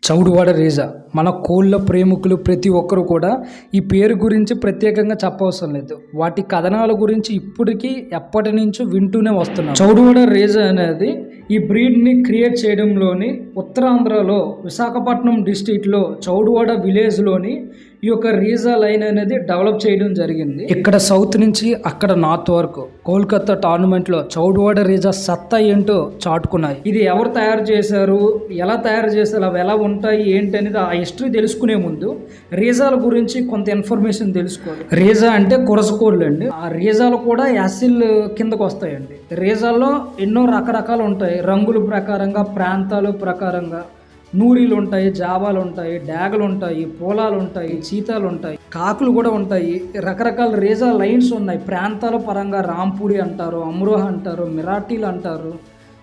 చౌడువాడ రేజా మన కోళ్ళ ప్రేమికులు ప్రతి ఒక్కరు కూడా ఈ పేరు గురించి ప్రత్యేకంగా చెప్పవసరం లేదు. వాటి కథనాల గురించి ఇప్పటికీ ఎప్పటి నుంచో వింటూనే వస్తున్నాం. చౌడువాడ రేజా అనేది ఈ బ్రీడ్ని క్రియేట్ చేయడంలోని ఉత్తరాంధ్రలో విశాఖపట్నం డిస్ట్రిక్ట్లో చౌడువాడ విలేజ్లోని ఈ యొక్క రీజా లైన్ అనేది డెవలప్ చేయడం జరిగింది. ఇక్కడ సౌత్ నుంచి అక్కడ నార్త్ వరకు కోల్కతా టోర్నమెంట్లో చౌడువాడ రీజా సత్తా ఏంటో చాటుకున్నాయి. ఇది ఎవరు తయారు చేశారు, ఎలా తయారు చేశారు, అవి ఎలా ఉంటాయి ఏంటి అనేది ఆ హిస్టరీ తెలుసుకునే ముందు రీజాల గురించి కొంత ఇన్ఫర్మేషన్ తెలుసుకోవాలి. రీజా అంటే కురసకోళ్ళు అండి. ఆ రీజాలు కూడా యాసిల్ కిందకు వస్తాయండి. రీజాల్లో ఎన్నో రకరకాలు ఉంటాయి, రంగుల ప్రకారంగా, ప్రాంతాల ప్రకారంగా. నూరీలు ఉంటాయి, జావాలు ఉంటాయి, డ్యాగలు ఉంటాయి, పోలాలు ఉంటాయి, చీతాలు ఉంటాయి, కాకులు కూడా ఉంటాయి. రకరకాల రేజా లైన్స్ ఉన్నాయి. ప్రాంతాల పరంగా రాంపూడి అంటారు, అమ్రోహ అంటారు, మిరాఠీలు అంటారు,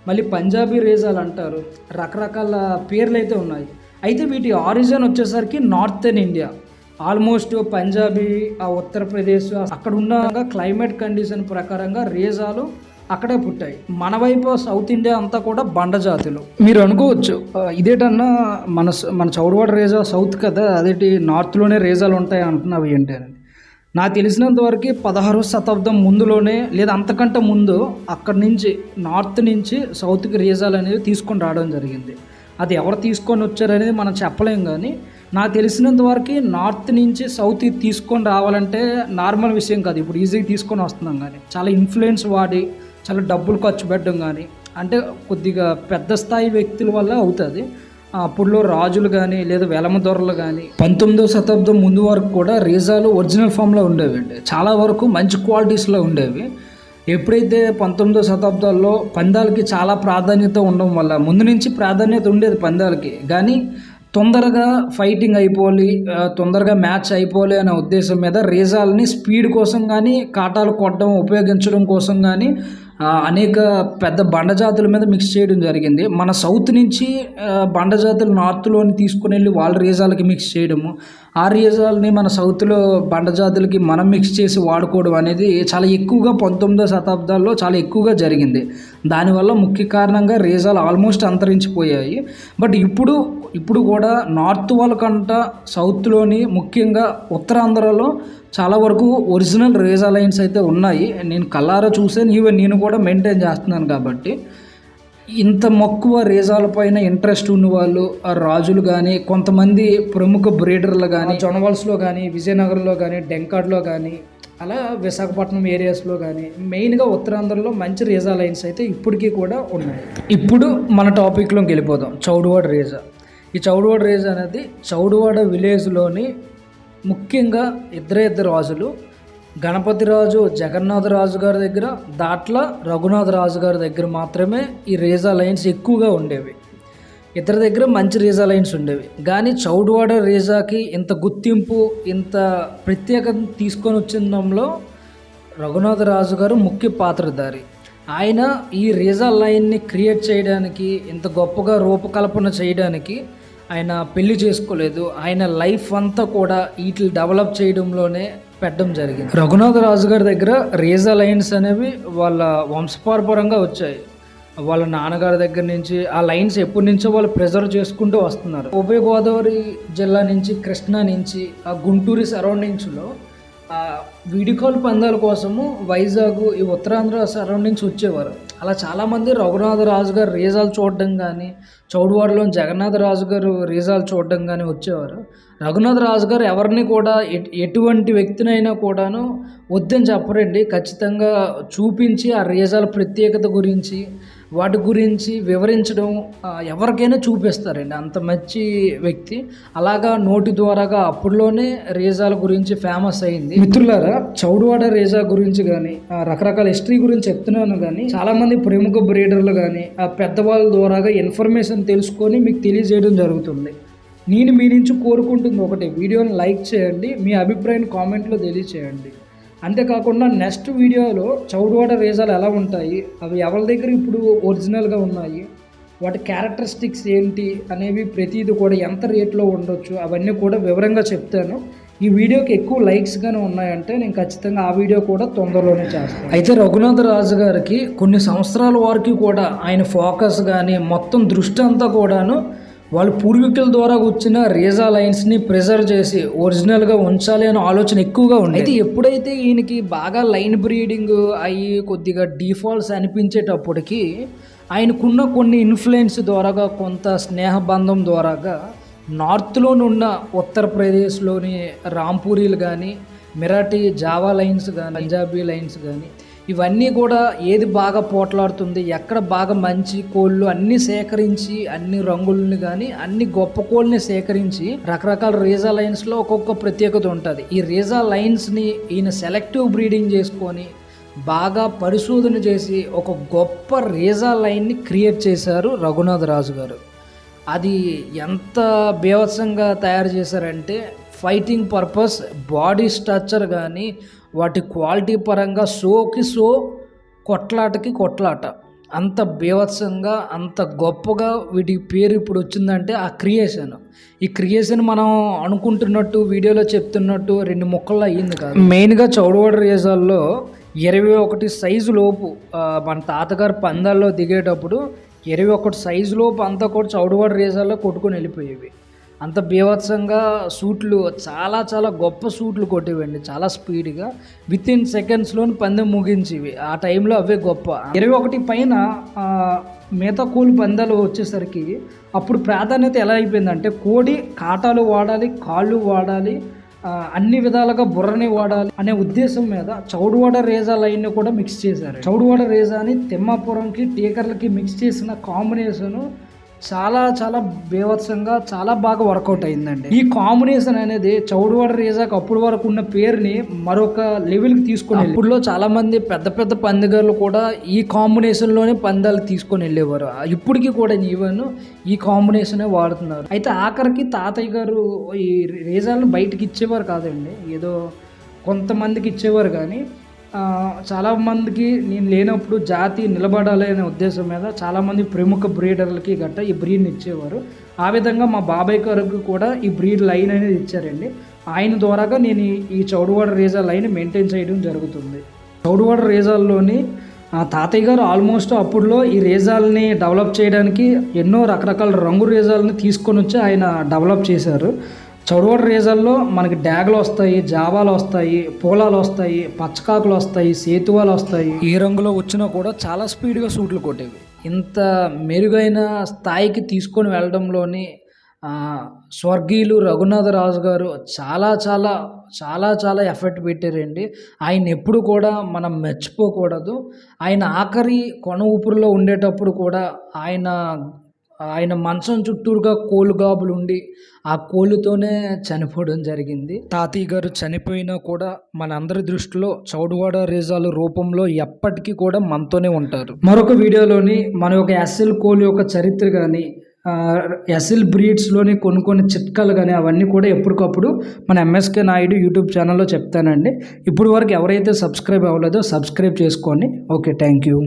మళ్ళీ పంజాబీ రేజాలు అంటారు. రకరకాల పేర్లు అయితే ఉన్నాయి. అయితే వీటి ఆరిజిన్ వచ్చేసరికి నార్థన్ ఇండియా, ఆల్మోస్ట్ పంజాబీ, ఆ ఉత్తరప్రదేశ్ అక్కడ ఉన్న క్లైమేట్ కండిషన్ ప్రకారంగా రేజాలు అక్కడే పుట్టాయి. మన వైపు సౌత్ ఇండియా అంతా కూడా బండ జాతులు. మీరు అనుకోవచ్చు ఇదేటన్నా మన చౌడువాడ రేజా సౌత్ కదా, అదేంటి నార్త్లోనే రేజాలు ఉంటాయి అంటున్నావు ఏంటి అని. నాకు తెలిసినంత వరకు 16వ శతాబ్దం ముందులోనే లేదా అంతకంటే ముందు అక్కడి నుంచి నార్త్ నుంచి సౌత్కి రేజాలు అనేవి తీసుకొని రావడం జరిగింది. అది ఎవరు తీసుకొని వచ్చారనేది మనం చెప్పలేం, కానీ నాకు తెలిసినంత వరకు నార్త్ నుంచి సౌత్ తీసుకొని రావాలంటే నార్మల్ విషయం కాదు. ఇప్పుడు ఈజీగా తీసుకొని వస్తున్నాం, కానీ చాలా ఇన్ఫ్లుయెన్స్ వాడి చాలా డబ్బులు ఖర్చు పెట్టడం, కానీ అంటే కొద్దిగా పెద్ద స్థాయి వ్యక్తుల వల్ల అవుతుంది. అప్పుడులో రాజులు కానీ లేదా వెలమ దొరలు కానీ 19వ శతాబ్దం ముందు వరకు కూడా రేజాలు ఒరిజినల్ ఫామ్లో ఉండేవి అండి. చాలా వరకు మంచి క్వాలిటీస్లో ఉండేవి. ఎప్పుడైతే 19వ శతాబ్దాల్లో పందాలకి చాలా ప్రాధాన్యత ఉండడం వల్ల, ముందు నుంచి ప్రాధాన్యత ఉండేది పందాలకి, కానీ తొందరగా ఫైటింగ్ అయిపోవాలి, తొందరగా మ్యాచ్ అయిపోవాలి అనే ఉద్దేశం మీద రేజాలని స్పీడ్ కోసం కానీ, కాటాలు కొట్టడం ఉపయోగించడం కోసం కానీ అనేక పెద్ద బండజాతుల మీద మిక్స్ చేయడం జరిగింది. మన సౌత్ నుంచి బండజాతులు నార్త్లోని తీసుకుని వెళ్ళి వాళ్ళ రేజాలకి మిక్స్ చేయడము, ఆ రేజాలని మన సౌత్లో బండజాతులకి మనం మిక్స్ చేసి వాడుకోవడం అనేది చాలా ఎక్కువగా 19వ శతాబ్దాల్లో చాలా ఎక్కువగా జరిగింది. దానివల్ల ముఖ్య కారణంగా రేజాలు ఆల్మోస్ట్ అంతరించిపోయాయి. బట్ ఇప్పుడు కూడా నార్త్ వాళ్ళకంట సౌత్లోని ముఖ్యంగా ఉత్తరాంధ్రలో చాలా వరకు ఒరిజినల్ రేజా లైన్స్ అయితే ఉన్నాయి. నేను కల్లారా చూసాను, ఈవెన్ నేను కూడా మెయింటైన్ చేస్తున్నాను. కాబట్టి ఇంత మక్కువ రేజాల పైన ఇంట్రెస్ట్ ఉన్నవాళ్ళు, ఆ రాజులు కానీ, కొంతమంది ప్రముఖ బ్రీడర్లు కానీ, జొనవాల్స్లో కానీ, విజయనగరంలో కానీ, డెంకాడ్లో కానీ, అలా విశాఖపట్నం ఏరియాస్లో కానీ, మెయిన్గా ఉత్తరాంధ్రలో మంచి రేజా లైన్స్ అయితే ఇప్పటికీ కూడా ఉన్నాయి. ఇప్పుడు మన టాపిక్లోకి వెళ్ళిపోదాం. చౌడువాడ రేజా. ఈ చౌడువాడ రేజా అనేది చౌడువాడ విలేజ్లోని ముఖ్యంగా ఇద్దరు రాజులు, గణపతి రాజు జగన్నాథ రాజు గారి దగ్గర, దాట్ల రఘునాథ రాజు గారి దగ్గర మాత్రమే ఈ రేజా లైన్స్ ఎక్కువగా ఉండేవి. ఇద్దరి దగ్గర మంచి రేజా లైన్స్ ఉండేవి. కానీ చౌడువాడ రేజాకి ఇంత గుర్తింపు, ఇంత ప్రత్యేకత తీసుకొని వచ్చిందంలో రఘునాథ రాజు గారు ముఖ్య పాత్రధారి. ఆయన ఈ రేజా లైన్ని క్రియేట్ చేయడానికి, ఇంత గొప్పగా రూపకల్పన చేయడానికి ఆయన పెళ్లి చేసుకోలేదు. ఆయన లైఫ్ అంతా కూడా వీటిని డెవలప్ చేయడంలోనే పెట్టడం జరిగింది. రఘునాథ రాజు గారి దగ్గర రేజా లైన్స్ అనేవి వాళ్ళ వంశపారపరంగా వచ్చాయి. వాళ్ళ నాన్నగారి దగ్గర నుంచి ఆ లైన్స్ ఎప్పటి నుంచో వాళ్ళు ప్రిజర్వ్ చేసుకుంటూ వస్తున్నారు. ఉభయ గోదావరి జిల్లా నుంచి, కృష్ణా నుంచి, ఆ గుంటూరు సరౌండింగ్స్లో వీడికాల్ పందాల కోసము వైజాగ్, ఈ ఉత్తరాంధ్ర సరౌండింగ్స్ వచ్చేవారు. అలా చాలామంది రఘునాథ రాజు గారు రేజాలు చూడడం కానీ, చౌడువాడలో జగన్నాథ రాజు గారు రేజాలు చూడడం కానీ వచ్చేవారు. రఘునాథ రాజు గారు ఎవరిని కూడా ఎటువంటి వ్యక్తినైనా కూడాను వద్దని చెప్పరండి. ఖచ్చితంగా చూపించి ఆ రేజాల ప్రత్యేకత గురించి, వాటి గురించి వివరించడం ఎవరికైనా చూపిస్తారండి. అంత మంచి వ్యక్తి. అలాగా నోటి ద్వారాగా అప్పుడులోనే రేజాల గురించి ఫేమస్ అయింది. మిత్రులారా, చౌడువాడ రేజా గురించి కానీ, రకరకాల హిస్టరీ గురించి చెప్తున్నాను, కానీ చాలామంది ప్రముఖ బ్రీడర్లు కానీ ఆ పెద్దవాళ్ళ ద్వారాగా ఇన్ఫర్మేషన్ తెలుసుకొని మీకు తెలియజేయడం జరుగుతుంది. నేను మీ నుంచి కోరుకుంటుంది ఒకటి, వీడియోని లైక్ చేయండి, మీ అభిప్రాయాన్ని కామెంట్లో తెలియచేయండి. అంతేకాకుండా నెక్స్ట్ వీడియోలో చౌడువాడ రేజాలు ఎలా ఉంటాయి, అవి ఎవరి దగ్గర ఇప్పుడు ఒరిజినల్గా ఉన్నాయి, వాటి క్యారెక్టరిస్టిక్స్ ఏంటి అనేవి ప్రతిదీ కూడా ఎంత రేట్లో ఉండొచ్చు అవన్నీ కూడా వివరంగా చెప్తాను. ఈ వీడియోకి ఎక్కువ లైక్స్ గానే ఉన్నాయంటే నేను ఖచ్చితంగా ఆ వీడియో కూడా తొందరలోనే చేస్తాను. అయితే రఘునాథ రాజు గారికి కొన్ని సంవత్సరాల వరకు కూడా ఆయన ఫోకస్ కానీ మొత్తం దృష్టి అంతా కూడాను వాళ్ళ పూర్వీకుల ద్వారా వచ్చిన రేజా లైన్స్ని ప్రిజర్వ్ చేసి ఒరిజినల్గా ఉంచాలి అనే ఆలోచన ఎక్కువగా ఉంది. అయితే ఎప్పుడైతే ఈయనకి బాగా లైన్ బ్రీడింగ్ అయ్యి కొద్దిగా డిఫాల్ట్స్ అనిపించేటప్పటికి ఆయనకున్న కొన్ని ఇన్ఫ్లుయెన్స్ ద్వారాగా కొంత స్నేహబంధం ద్వారాగా నార్త్లోనున్న ఉత్తరప్రదేశ్లోని రాంపూరీలు కానీ మిరాఠీ జావా లైన్స్ కానీ పంజాబీ లైన్స్ కానీ ఇవన్నీ కూడా ఏది బాగా పోట్లాడుతుంది, ఎక్కడ బాగా మంచి కోళ్ళు అన్నీ సేకరించి అన్ని రంగుల్ని కానీ అన్ని గొప్ప కోళ్ళని సేకరించి రకరకాల రేజా లైన్స్లో ఒక్కొక్క ప్రత్యేకత ఉంటుంది. ఈ రేజా లైన్స్ని ఈయన సెలెక్టివ్ బ్రీడింగ్ చేసుకొని బాగా పరిశోధన చేసి ఒక గొప్ప రేజా లైన్ని క్రియేట్ చేశారు రఘునాథ్ రాజు గారు. అది ఎంత బీభత్సంగా తయారు చేశారంటే ఫైటింగ్ పర్పస్, బాడీ స్ట్రక్చర్ కానీ వాటి క్వాలిటీ పరంగా షోకి షో, కొట్లాటకి కొట్లాట, అంత బీభత్సంగా అంత గొప్పగా వీటి పేరు ఇప్పుడు వచ్చిందంటే ఆ క్రియేషన్. ఈ క్రియేషన్ మనం అనుకుంటున్నట్టు వీడియోలో చెప్తున్నట్టు 2 ముక్కల్లో అయ్యింది కాదు. మెయిన్గా చౌడవాడ రేజాల్లో 21 సైజు లోపు మన తాతగారు పందాల్లో దిగేటప్పుడు 21 సైజు లోపు అంతా కూడా చౌడవాడ రేజాల్లో కొట్టుకొని వెళ్ళిపోయేవి. అంత బీభత్సంగా సూట్లు చాలా చాలా గొప్ప సూట్లు కొట్టేవండి, చాలా స్పీడ్గా విత్ ఇన్ సెకండ్స్లోని పందెం ముగించేవి. ఆ టైంలో అవే గొప్ప. 21 పైన మిగతా కోళ్ళు పందాలు వచ్చేసరికి అప్పుడు ప్రాధాన్యత ఎలా అయిపోయిందంటే కోడి కాటాలు వాడాలి, కాళ్ళు వాడాలి, అన్ని విధాలుగా బుర్రని వాడాలి అనే ఉద్దేశం మీద చౌడవాడ రేజా లైన్ని కూడా మిక్స్ చేశారు. చౌడవాడ రేజాని తిమ్మాపురంకి టీకర్లకి మిక్స్ చేసిన కాంబినేషను చాలా చాలా బీభత్సంగా చాలా బాగా వర్కౌట్ అయిందండి. ఈ కాంబినేషన్ అనేది చౌడవాడ రేజాకి అప్పుడు వరకు ఉన్న పేరుని మరొక లెవెల్కి తీసుకొని అప్పుడులో చాలా మంది పెద్ద పెద్ద పందెగాళ్ళు కూడా ఈ కాంబినేషన్లోనే పందాలు తీసుకొని వెళ్ళేవారు. ఇప్పటికీ కూడా ఈవెన్ ఈ కాంబినేషనే వాడుతున్నారు. అయితే ఆఖరికి తాతయ్య గారు ఈ రేజాలను బయటకి ఇచ్చేవారు కాదండి, ఏదో కొంతమందికి ఇచ్చేవారు. కానీ చాలామందికి నేను లేనప్పుడు జాతి నిలబడాలి అనే ఉద్దేశం మీద చాలామంది ప్రముఖ బ్రీడర్లకి గట్రా ఈ బ్రీడ్ని ఇచ్చేవారు. ఆ విధంగా మా బాబాయ్ గారికి కూడా ఈ బ్రీడ్ లైన్ అనేది ఇచ్చారండి. ఆయన ద్వారాగా నేను ఈ చౌడవాడ రేజా లైన్ మెయింటైన్ చేయడం జరుగుతుంది. చౌడవాడ రేజాల్లోని తాతయ్య గారు ఆల్మోస్ట్ అప్పుడులో ఈ రేజాలని డెవలప్ చేయడానికి ఎన్నో రకరకాల రంగు రేజాలని తీసుకొని వచ్చి ఆయన డెవలప్ చేశారు. చౌడవాడ రేజాల్లో మనకి డ్యాగులు వస్తాయి, జావాలు వస్తాయి, పూలాలు వస్తాయి, పచ్చకాకులు వస్తాయి, సేతువాలు వస్తాయి. ఏ రంగులో వచ్చినా కూడా చాలా స్పీడ్గా సూట్లు కొట్టేవి. ఇంత మెరుగైన స్థాయికి తీసుకొని వెళ్ళడంలోని స్వర్గీయులు రఘునాథ రాజు గారు చాలా చాలా చాలా చాలా ఎఫర్ట్ పెట్టారండి. ఆయన ఎప్పుడు కూడా మనం మర్చిపోకూడదు. ఆయన ఆఖరి కొన ఊపిరిలో ఉండేటప్పుడు కూడా ఆయన మంచం చుట్టూరుగా కోళ్ళు గాబులు ఉండి ఆ కోళ్ళతోనే చనిపోవడం జరిగింది. తాతయ్య గారు చనిపోయినా కూడా మనందరి దృష్టిలో చౌడవాడ రేజాల రూపంలో ఎప్పటికీ కూడా మనతోనే ఉంటారు. మరొక వీడియోలోని మన యొక్క ఎస్ఎల్ కోళ్ళు యొక్క చరిత్ర కానీ ఎస్ఎల్ బ్రీడ్స్లోని కొన్ని చిట్కాలు కానీ అవన్నీ కూడా ఎప్పటికప్పుడు మన ఎంఎస్కే నాయుడు యూట్యూబ్ ఛానల్లో చెప్తానండి. ఇప్పుడు వరకు ఎవరైతే సబ్స్క్రైబ్ అవ్వలేదో సబ్స్క్రైబ్ చేసుకోండి. Okay, thank you.